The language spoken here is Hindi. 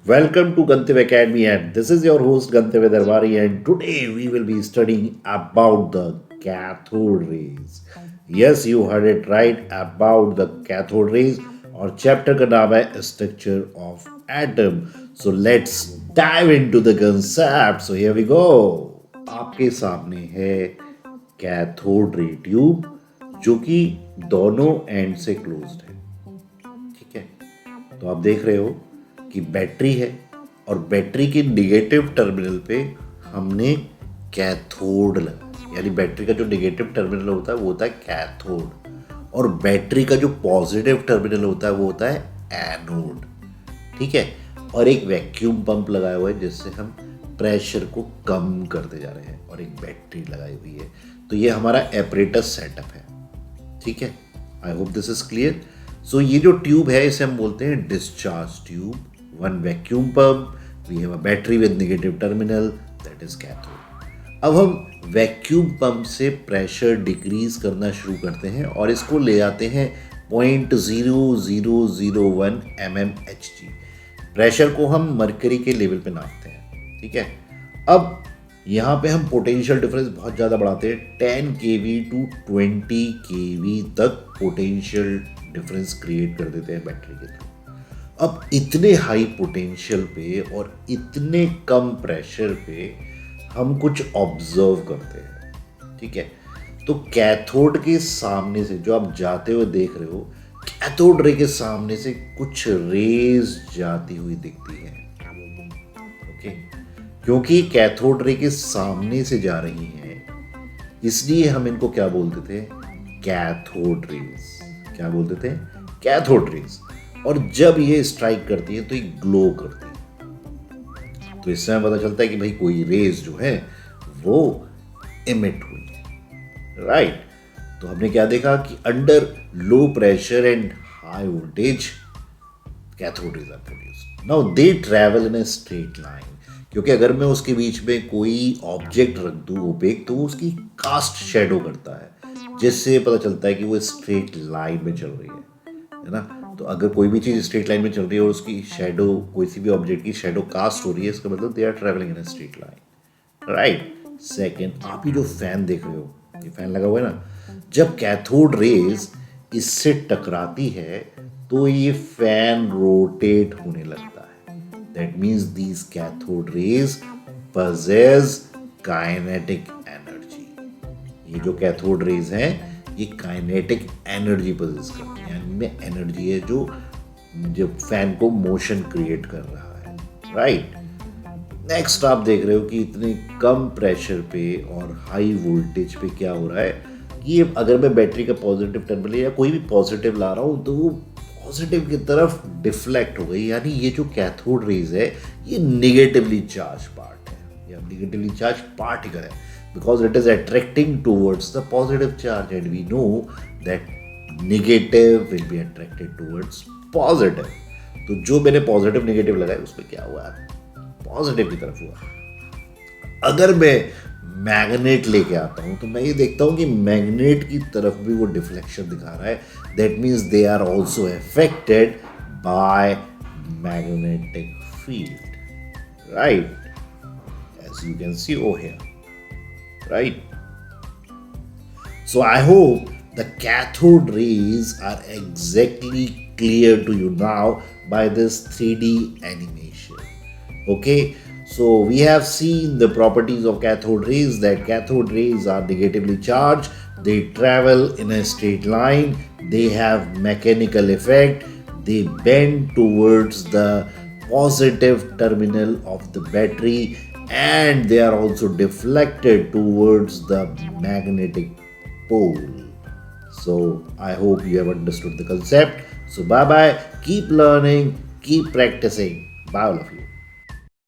Welcome to Gantev Academy, and this is your host Gantev Darwari, and today we will be studying about the cathode rays. Yes, you heard it right, about the cathode rays. और चैप्टर का नाम है structure of atom. So let's dive into the concept. So here we go. आपके सामने है कैथोड रे ट्यूब जो कि दोनों एंड से क्लोज्ड है. ठीक है, तो आप देख रहे हो कि बैटरी है और बैटरी के निगेटिव टर्मिनल पे हमने कैथोड लगा, यानी बैटरी का जो निगेटिव टर्मिनल होता है वो होता है कैथोड और बैटरी का जो पॉजिटिव टर्मिनल होता है वो होता है एनोड. ठीक है, और एक वैक्यूम पंप लगाया हुआ है जिससे हम प्रेशर को कम करते जा रहे हैं और एक बैटरी लगाई हुई है. तो ये हमारा एपरेटस सेटअप है. ठीक है, I hope this is clear. So ये जो ट्यूब है इसे हम बोलते हैं discharge tube. One vacuum pump, we have a battery with negative terminal, that is cathode. अब हम वैक्यूम पंप से प्रेशर डिक्रीज करना शुरू करते हैं और इसको ले जाते हैं 0.0001 mmHg. प्रेशर को हम मरकरी के लेवल पे नापते हैं. ठीक है, अब यहाँ पे हम पोटेंशियल डिफरेंस बहुत ज़्यादा बढ़ाते हैं. 10 kV टू 20 kV तक पोटेंशियल डिफरेंस क्रिएट कर देते हैं बैटरी के थ्रू. अब इतने हाई पोटेंशियल पे और इतने कम प्रेशर पे हम कुछ ऑब्जर्व करते हैं. ठीक है, तो कैथोड के सामने से जो आप जाते हुए देख रहे हो, कैथोड रे के सामने से कुछ रेज जाती हुई दिखती हैं. ओके, क्योंकि कैथोड रे के सामने से जा रही हैं इसलिए हम इनको क्या बोलते थे, कैथोड रेज. क्या बोलते थे, कैथोड रेज. और जब ये स्ट्राइक करती है तो ये ग्लो करती है. तो इससे हमें पता चलता है कि भाई कोई रेज जो है वो इमिट हुई है. राइट, तो हमने क्या देखा कि under low pressure and high voltage cathode rays are produced. Now they travel in a straight line. क्योंकि अगर मैं उसके बीच में कोई ऑब्जेक्ट रख दूं ओपेक तो वो उसकी कास्ट शेडो करता है जिससे पता चलता है कि वो स्ट्रेट लाइन में चल रही है ना. तो अगर कोई भी चीज़ स्ट्रेट लाइन में चल रही है और उसकी शेडो, कोई सी भी ऑब्जेक्ट की शेडो कास्ट हो रही है, इसका मतलब they are travelling in a straight line. Right. Second, आप ये जो फैन देख रहे हो, ये फैन लगा हुआ है ना, जब कैथोड रेज इससे टकराती है तो ये फैन रोटेट होने लगता है. That means these cathode rays possess kinetic energy. ये जो कैथोड रेज हैं ये काइनेटिक एनर्जी पोजेस करती है, यानी में एनर्जी है जो जब फैन को मोशन क्रिएट कर रहा है. राइट. नेक्स्ट आप देख रहे हो कि इतने कम प्रेशर पे और हाई वोल्टेज पे क्या हो रहा है, ये अगर मैं बैटरी का पॉजिटिव टर्मिनल या कोई भी पॉजिटिव ला रहा हूँ तो वो पॉजिटिव की तरफ डिफ्लेक्ट हो गई. यानी ये जो कैथोड रेज है ये निगेटिवली चार्ज पार्ट है या निगेटिवली चार्ज पार्टिकल है, because it is attracting towards the positive charge and we know that negative will be attracted towards positive. तो जो मैंने पॉजिटिव नेगेटिव लगाया उसमें क्या हुआ, पॉजिटिव की तरफ हुआ. अगर मैं मैग्नेट लेके आता हूं तो मैं ये देखता हूं कि मैग्नेट की तरफ भी वो डिफ्लेक्शन दिखा रहा है. That means they are also affected by magnetic field. Right, as you can see over here. Right? So I hope the cathode rays are exactly clear to you now by this 3D animation. Okay, so we have seen the properties of cathode rays, that cathode rays are negatively charged, they travel in a straight line, they have mechanical effect, they bend towards the positive terminal of the battery, and they are also deflected towards the magnetic pole. So I hope you have understood the concept. So bye bye, keep learning, keep practicing. Bye all of you.